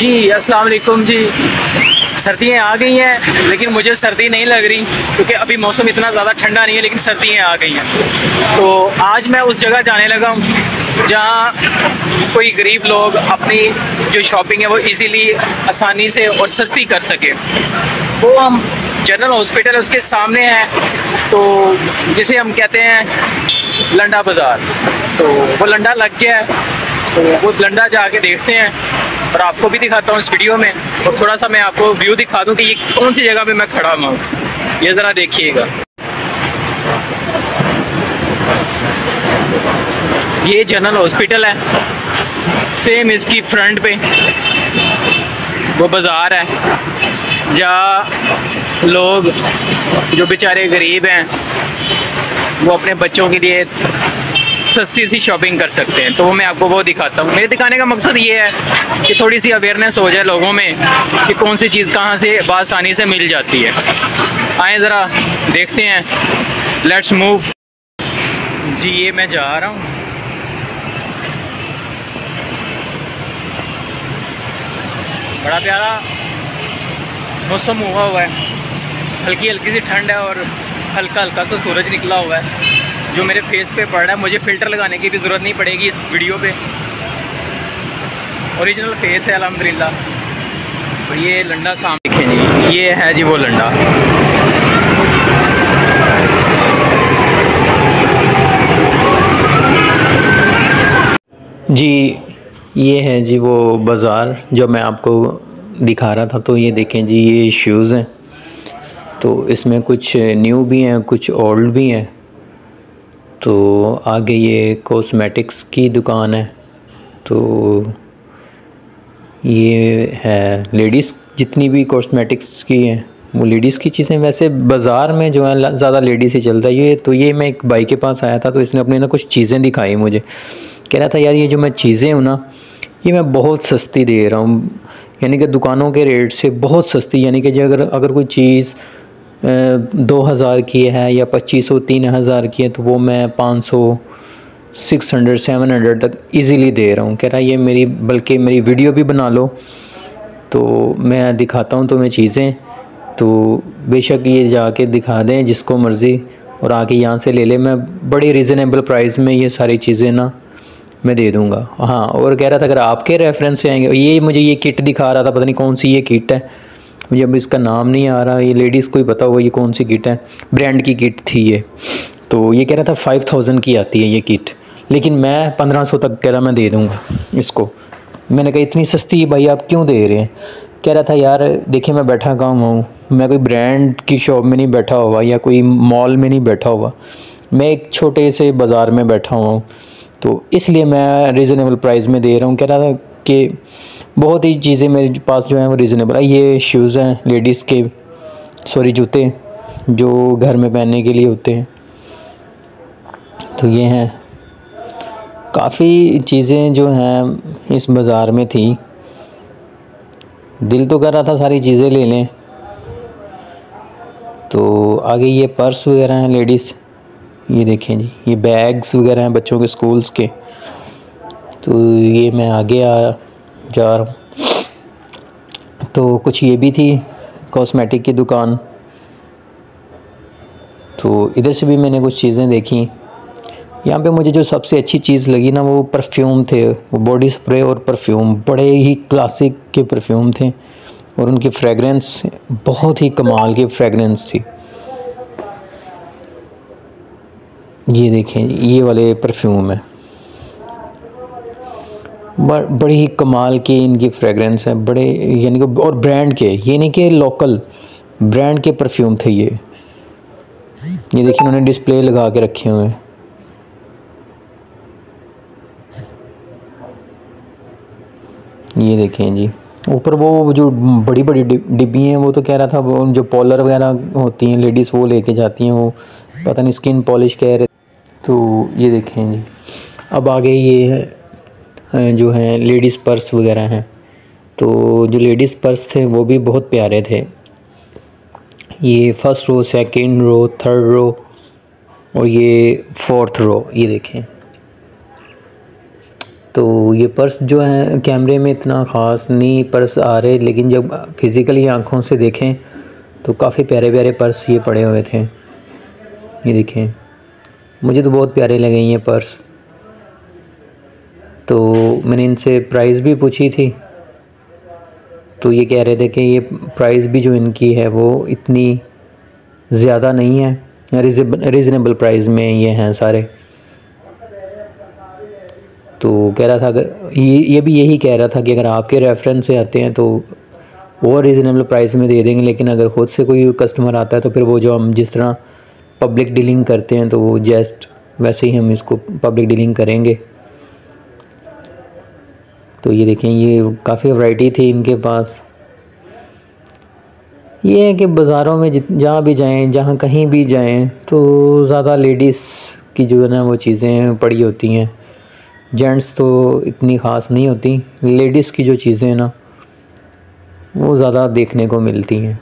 जी अस्सलाम वालेकुम जी। सर्दियाँ आ गई हैं लेकिन मुझे सर्दी नहीं लग रही क्योंकि अभी मौसम इतना ज़्यादा ठंडा नहीं है, लेकिन सर्दियाँ आ गई हैं। तो आज मैं उस जगह जाने लगा हूँ जहाँ कोई गरीब लोग अपनी जो शॉपिंग है वो इजीली, आसानी से और सस्ती कर सके। वो हम जनरल हॉस्पिटल उसके सामने है, तो जिसे हम कहते हैं लंडा बाज़ार। तो वो लंडा लग गया है, तो वो लंडा जाके देखते हैं और आपको भी दिखाता हूँ इस वीडियो में। और थोड़ा सा मैं आपको व्यू दिखा दूँ कि ये कौन सी जगह पे मैं खड़ा हुआ हूँ, ये ज़रा देखिएगा। ये जनरल हॉस्पिटल है, सेम इसकी फ्रंट पे वो बाज़ार है जहाँ लोग जो बेचारे गरीब हैं वो अपने बच्चों के लिए सस्ती सी शॉपिंग कर सकते हैं। तो वो मैं आपको वो दिखाता हूँ। मेरे दिखाने का मकसद ये है कि थोड़ी सी अवेयरनेस हो जाए लोगों में कि कौन सी चीज़ कहाँ से आसानी से मिल जाती है। आए ज़रा देखते हैं, लेट्स मूव। जी ये मैं जा रहा हूँ, बड़ा प्यारा मौसम हुआ है, हल्की हल्की सी ठंड है और हल्का हल्का सा सूरज निकला हुआ है जो मेरे फेस पे पड़ रहा है। मुझे फ़िल्टर लगाने की भी ज़रूरत नहीं पड़ेगी इस वीडियो पे, ओरिजिनल फेस है अल्हम्दुलिल्लाह। और ये लंडा सामने देखें जी, ये है जी वो लंडा। जी ये है जी वो बाज़ार जो मैं आपको दिखा रहा था। तो ये देखें जी, ये शूज़ हैं, तो इसमें कुछ न्यू भी हैं कुछ ओल्ड भी हैं। तो आगे ये कॉस्मेटिक्स की दुकान है, तो ये है लेडीज़, जितनी भी कॉस्मेटिक्स की हैं वो लेडीज़ की चीज़ें। वैसे बाज़ार में जो है ज़्यादा लेडीज़ ही चलता है ये। तो ये मैं एक भाई के पास आया था, तो इसने अपने ना कुछ चीज़ें दिखाई मुझे, कह रहा था यार ये जो मैं चीज़ें हूँ ना ये मैं बहुत सस्ती दे रहा हूँ, यानी कि दुकानों के रेट से बहुत सस्ती। यानी कि जो अगर कोई चीज़ 2000 की है या 2500 3000 की है तो वो मैं 500 600 700 तक इजीली दे रहा हूँ। कह रहा है ये मेरी, बल्कि मेरी वीडियो भी बना लो तो मैं दिखाता हूँ तुम्हें चीज़ें। तो बेशक ये जाके दिखा दें जिसको मर्ज़ी और आके यहाँ से ले ले, मैं बड़ी रीज़नेबल प्राइस में ये सारी चीज़ें ना मैं दे दूँगा। हाँ, और कह रहा था अगर आपके रेफरेंस से आएंगे, ये मुझे ये किट दिखा रहा था, पता नहीं कौन सी ये किट है, मुझे अब इसका नाम नहीं आ रहा। ये लेडीज़ को ही पता होगा ये कौन सी किट है, ब्रांड की किट थी ये। तो ये कह रहा था 5000 की आती है ये किट, लेकिन मैं 1500 तक कह रहा मैं दे दूँगा इसको। मैंने कहा इतनी सस्ती भाई आप क्यों दे रहे हैं? कह रहा था यार देखिए मैं बैठा कहाँ हूँ, मैं कोई ब्रांड की शॉप में नहीं बैठा हुआ या कोई मॉल में नहीं बैठा हुआ, मैं एक छोटे से बाज़ार में बैठा हुआ हूँ, तो इसलिए मैं रीज़नेबल प्राइस में दे रहा हूँ। कह रहा था कि बहुत ही चीज़ें मेरे पास जो हैं वो रीज़नेबल है। ये शूज़ हैं लेडीज़ के, सॉरी जूते जो घर में पहनने के लिए होते हैं, तो ये हैं। काफ़ी चीज़ें जो हैं इस बाज़ार में थी, दिल तो कर रहा था सारी चीज़ें ले लें। तो आगे ये पर्स वगैरह हैं लेडीज़, ये देखें जी, ये बैग्स वगैरह हैं बच्चों के स्कूल्स के। तो ये मैं आगे जा रहा हूँ, तो कुछ ये भी थी कॉस्मेटिक की दुकान। तो इधर से भी मैंने कुछ चीज़ें देखी। यहाँ पे मुझे जो सबसे अच्छी चीज़ लगी ना वो परफ्यूम थे, वो बॉडी स्प्रे और परफ्यूम, बड़े ही क्लासिक के परफ्यूम थे और उनकी फ्रेगरेंस बहुत ही कमाल की फ्रेगरेंस थी। ये देखें ये वाले परफ्यूम है, बड़ी ही कमाल की इनकी फ्रेगरेंस है, बड़े यानी कि और ब्रांड के, ये नहीं कि लोकल, ब्रांड के परफ्यूम थे ये देखिए उन्होंने डिस्प्ले लगा के रखे हुए हैं। ये देखें जी, ऊपर वो जो बड़ी बड़ी डिब्बी हैं, वो तो कह रहा था वो जो पॉलर वगैरह होती हैं लेडीज़ वो लेके जाती हैं, वो पता नहीं स्किन पॉलिश कह रहे। तो ये देखें जी, अब आगे ये जो हैं लेडीज़ पर्स वगैरह हैं। तो जो लेडीज़ पर्स थे वो भी बहुत प्यारे थे। ये first row, second row, third row और ये फोर्थ रो, ये देखें तो ये पर्स जो है कैमरे में इतना ख़ास नहीं पर्स आ रहे, लेकिन जब फिज़िकली आँखों से देखें तो काफ़ी प्यारे प्यारे पर्स ये पड़े हुए थे। ये देखें, मुझे तो बहुत प्यारे लगे ये पर्स। तो मैंने इनसे प्राइस भी पूछी थी, तो ये कह रहे थे कि ये प्राइस भी जो इनकी है वो इतनी ज़्यादा नहीं है, रिजनेबल प्राइस में ये हैं सारे। तो कह रहा था अगर ये भी यही कह रहा था कि अगर आपके रेफरेंस से आते हैं तो वो रीज़नेबल प्राइस में दे देंगे, लेकिन अगर ख़ुद से कोई कस्टमर आता है तो फिर वो जो हम जिस तरह पब्लिक डीलिंग करते हैं तो वो जस्ट वैसे ही हम इसको पब्लिक डीलिंग करेंगे। तो ये देखें, ये काफ़ी वैरायटी थी इनके पास। ये है कि बाज़ारों में जहाँ भी जाएं, जहाँ कहीं भी जाएं, तो ज़्यादा लेडीज़ की जो है ना वो चीज़ें पड़ी होती हैं, जेंट्स तो इतनी ख़ास नहीं होती। लेडीज़ की जो चीज़ें हैं ना वो ज़्यादा देखने को मिलती हैं।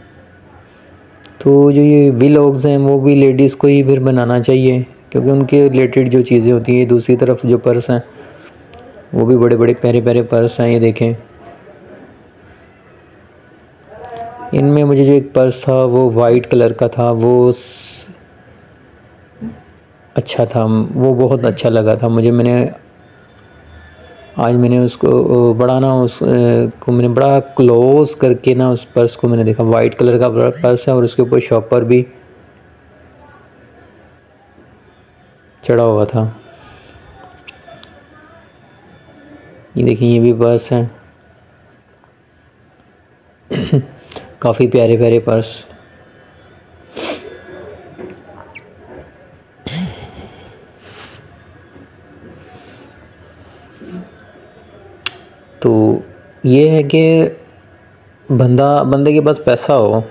तो जो ये व्लॉग्स हैं वो भी लेडीज़ को ही फिर बनाना चाहिए, क्योंकि उनके रिलेटेड जो चीज़ें होती हैं। दूसरी तरफ जो पर्स हैं वो भी बड़े बड़े प्यारे प्यारे पर्स हैं। ये देखें, इनमें मुझे जो एक पर्स था वो वाइट कलर का था, वो अच्छा था, वो बहुत अच्छा लगा था मुझे। आज मैंने उसको बड़ा ना को मैंने बड़ा क्लोज़ करके ना उस पर्स को मैंने देखा। वाइट कलर का पर्स है और उसके ऊपर शॉपर भी चढ़ा हुआ था। ये देखिए, ये भी पर्स है काफ़ी प्यारे प्यारे पर्स। तो ये है कि बंदे के पास पैसा हो,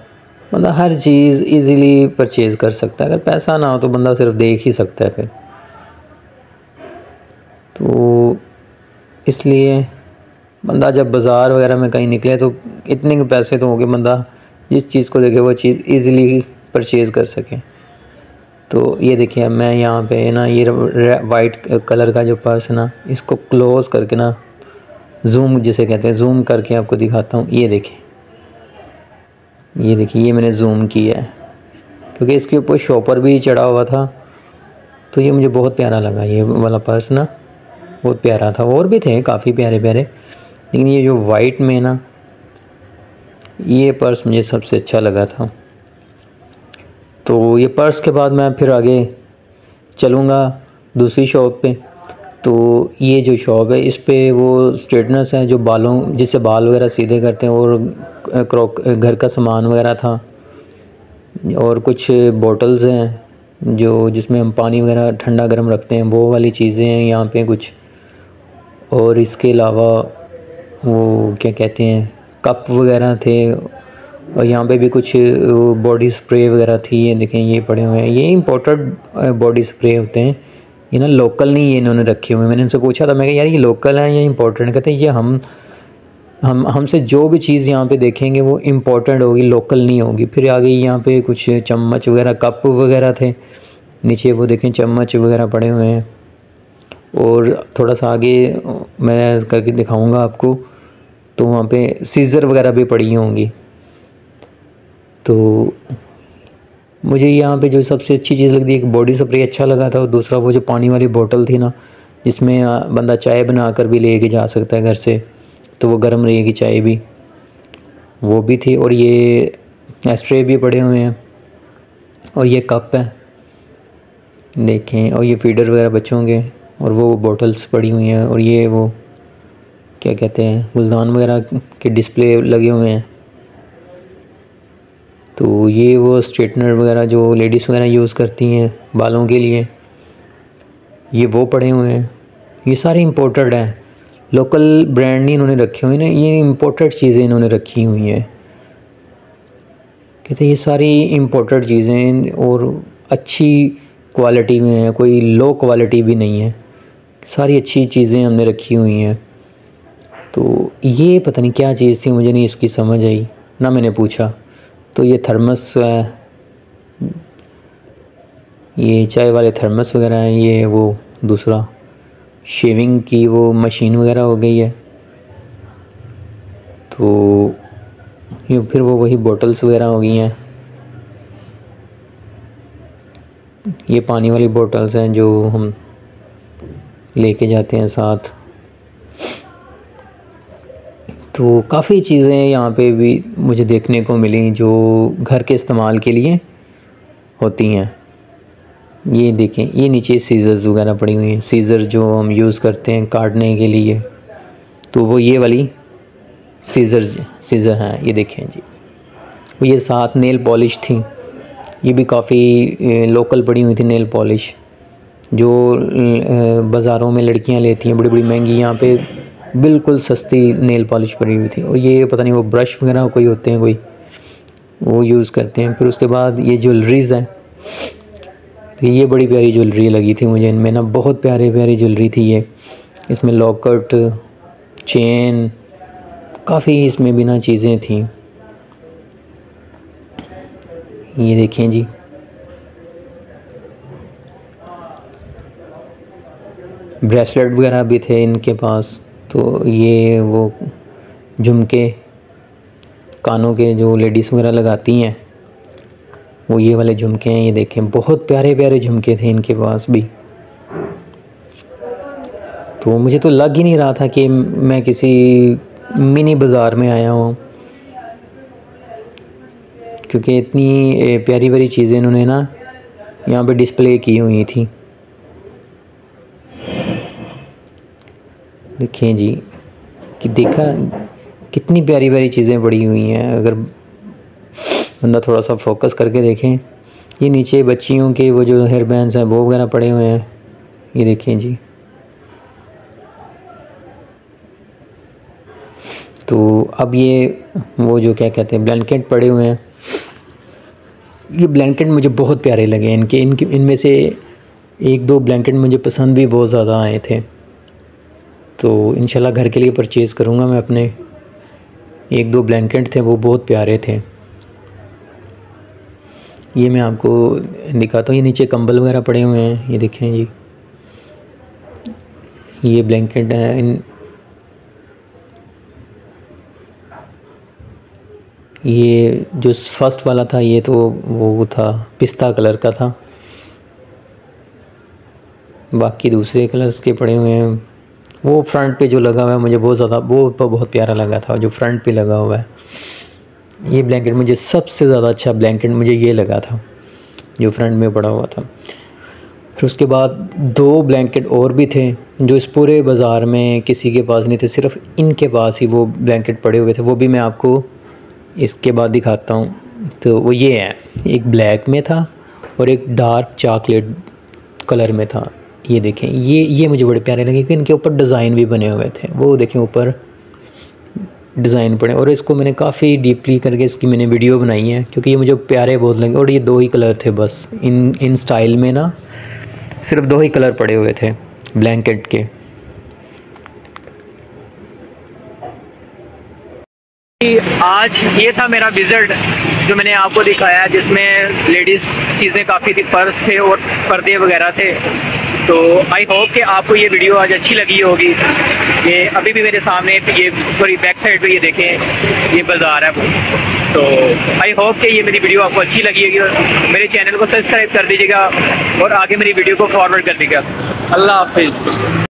बंदा हर चीज़ इजीली परचेज़ कर सकता है। अगर पैसा ना हो तो बंदा सिर्फ देख ही सकता है फिर। तो इसलिए बंदा जब बाज़ार वगैरह में कहीं निकले तो इतने के पैसे तो होंगे, बंदा जिस चीज़ को देखे वो चीज़ इजीली परचेज़ कर सके। तो ये देखिए, मैं यहाँ पे ना ये वाइट कलर का जो पर्स है ना, इसको क्लोज़ करके ना जूम जिसे कहते हैं, जूम करके आपको दिखाता हूँ। ये देखिए, ये मैंने जूम किया है क्योंकि इसके ऊपर शॉपर भी चढ़ा हुआ था। तो ये मुझे बहुत प्यारा लगा, ये वाला पर्स ना बहुत प्यारा था। और भी थे काफ़ी प्यारे प्यारे, लेकिन ये जो वाइट में ना ये पर्स मुझे सबसे अच्छा लगा था। तो ये पर्स के बाद मैं फिर आगे चलूँगा दूसरी शॉप पे। तो ये जो शॉप है इस पे वो स्ट्रेटनर्स हैं जो बालों जिससे बाल वगैरह सीधे करते हैं, और घर का सामान वगैरह था, और कुछ बॉटल्स हैं जो जिसमें हम पानी वगैरह ठंडा गर्म रखते हैं, वो वाली चीज़ें हैं यहाँ पे कुछ। और इसके अलावा वो क्या कहते हैं, कप वगैरह थे, और यहाँ पे भी कुछ बॉडी स्प्रे वगैरह थी। ये देखें, ये पड़े हुए हैं, ये इम्पोर्टेड बॉडी स्प्रे होते हैं, ये ना लोकल नहीं ये इन्होंने रखे हुए हैं। मैंने इनसे पूछा था, मैं कहा यार ये लोकल है या इम्पोर्टेड? कहते हैं ये हमसे जो भी चीज़ यहाँ पे देखेंगे वो इम्पोर्टेड होगी, लोकल नहीं होगी। फिर आगे यहाँ पे कुछ चम्मच वगैरह कप वगैरह थे, नीचे वो देखें चम्मच वगैरह पड़े हुए हैं। और थोड़ा सा आगे मैं करके दिखाऊंगा आपको, तो वहाँ पे सीज़र वगैरह भी पड़ी होंगी। तो मुझे यहाँ पे जो सबसे अच्छी चीज़ लगती है, एक बॉडी स्प्रे अच्छा लगा था, और दूसरा वो जो पानी वाली बोतल थी ना, जिसमें बंदा चाय बना कर भी ले के जा सकता है घर से, तो वो गर्म रहेगी चाय भी, वो भी थी। और ये एस्ट्रे भी पड़े हुए हैं, और ये कप है देखें, और ये फीडर वगैरह बच्चों के, और वो बॉटल्स पड़ी हुई हैं, और ये वो क्या कहते हैं गुलदान वगैरह के डिस्प्ले लगे हुए हैं। तो ये वो स्ट्रेटनर वगैरह जो लेडीज़ वगैरह यूज़ करती हैं बालों के लिए, ये वो पड़े हुए हैं। ये सारे इम्पोर्टेड हैं, लोकल ब्रांड नहीं इन्होंने रखे हुए ना, ये इम्पोर्टेड चीज़ें इन्होंने रखी हुई हैं। कहते हैं ये सारी इम्पोर्टेड चीज़ें और अच्छी क्वालिटी में है, कोई लो क्वालिटी भी नहीं है, सारी अच्छी चीज़ें हमने रखी हुई हैं। तो ये पता नहीं क्या चीज़ थी, मुझे नहीं इसकी समझ आई, ना मैंने पूछा। तो ये थर्मस है, ये चाय वाले थर्मस वगैरह हैं, ये वो दूसरा शेविंग की वो मशीन वगैरह हो गई है। तो ये फिर वो वही बॉटल्स वगैरह हो गई हैं। ये पानी वाली बॉटल्स हैं जो हम लेके जाते हैं साथ। तो काफ़ी चीज़ें यहाँ पे भी मुझे देखने को मिली जो घर के इस्तेमाल के लिए होती हैं। ये देखें, ये नीचे सीज़र्स वगैरह पड़ी हुई हैं, सीज़र जो हम यूज़ करते हैं काटने के लिए। तो वो ये वाली सीज़र हैं, ये देखें जी। ये साथ नेल पॉलिश थी, ये भी काफ़ी लोकल पड़ी हुई थी नेल पॉलिश, जो बाज़ारों में लड़कियां लेती हैं बड़ी बड़ी महंगी, यहाँ पे बिल्कुल सस्ती नेल पॉलिश पड़ी हुई थी। और ये पता नहीं वो ब्रश वगैरह कोई होते हैं, कोई वो यूज़ करते हैं। फिर उसके बाद ये ज्वेलरीज़ हैं, तो ये बड़ी प्यारी ज्वेलरी लगी थी मुझे इनमें ना, बहुत प्यारी प्यारी ज्वेलरी थी ये। इसमें लॉकेट, चेन, काफ़ी इसमें भी ना चीज़ें थी। ये देखें जी, ब्रेसलेट वगैरह भी थे इनके पास। तो ये वो झुमके कानों के जो लेडीज़ वगैरह लगाती हैं, वो ये वाले झुमके हैं। ये देखें, बहुत प्यारे प्यारे झुमके थे इनके पास भी। तो मुझे तो लग ही नहीं रहा था कि मैं किसी मिनी बाज़ार में आया हूँ, क्योंकि इतनी प्यारी प्यारी चीज़ें इन्होंने ना यहाँ पे डिस्प्ले की हुई थी। देखें जी कि देखा कितनी प्यारी प्यारी चीज़ें पड़ी हुई हैं। अगर बंदा थोड़ा सा फोकस करके देखें, ये नीचे बच्चियों के वो जो हेयर बैंड्स हैं वो वगैरह पड़े हुए हैं। ये देखें जी। तो अब ये वो जो क्या कहते हैं ब्लैंकेट पड़े हुए हैं। ये ब्लैंकेट मुझे बहुत प्यारे लगे इनमें से एक दो ब्लैंकेट मुझे पसंद भी बहुत ज़्यादा आए थे। तो इंशाल्लाह घर के लिए परचेज़ करूँगा मैं अपने। एक दो ब्लैंकेट थे वो बहुत प्यारे थे। ये मैं आपको दिखाता हूँ। ये नीचे कंबल वगैरह पड़े हुए हैं, ये देखें जी। ये ब्लैंकेट है ये जो फर्स्ट वाला था ये तो वो था पिस्ता कलर का था, बाकी दूसरे कलर्स के पड़े हुए हैं। वो फ्रंट पे जो लगा हुआ है मुझे बहुत ज़्यादा वो बहुत प्यारा लगा था, जो फ्रंट पे लगा हुआ है। ये ब्लैंकेट मुझे सबसे ज़्यादा अच्छा ब्लैंकेट मुझे ये लगा था जो फ्रंट में पड़ा हुआ था। फिर उसके बाद दो ब्लैंकेट और भी थे जो इस पूरे बाज़ार में किसी के पास नहीं थे, सिर्फ इनके पास ही वो ब्लैंकेट पड़े हुए थे। वो भी मैं आपको इसके बाद दिखाता हूँ। तो वो ये है, एक ब्लैक में था और एक डार्क चॉकलेट कलर में था। ये देखें, ये मुझे बड़े प्यारे लगे कि इनके ऊपर डिज़ाइन भी बने हुए थे। वो देखें ऊपर डिज़ाइन पड़े, और इसको मैंने काफ़ी डीपली करके इसकी मैंने वीडियो बनाई है क्योंकि ये मुझे प्यारे बहुत लगे। और ये दो ही कलर थे बस इन स्टाइल में ना, सिर्फ दो ही कलर पड़े हुए थे ब्लैंकेट के। आज ये था मेरा विज़िट जो मैंने आपको दिखाया, जिसमें लेडीज़ चीज़ें काफ़ी थी, पर्स थे और पर्दे वगैरह थे। तो आई होप कि आपको ये वीडियो आज अच्छी लगी होगी। ये अभी भी मेरे सामने ये सॉरी बैक साइड पे ये देखें ये बाज़ार है वो। तो आई होप कि ये मेरी वीडियो आपको अच्छी लगी होगी। मेरे चैनल को सब्सक्राइब कर दीजिएगा और आगे मेरी वीडियो को फॉरवर्ड कर दीजिएगा। अल्लाह हाफिज़।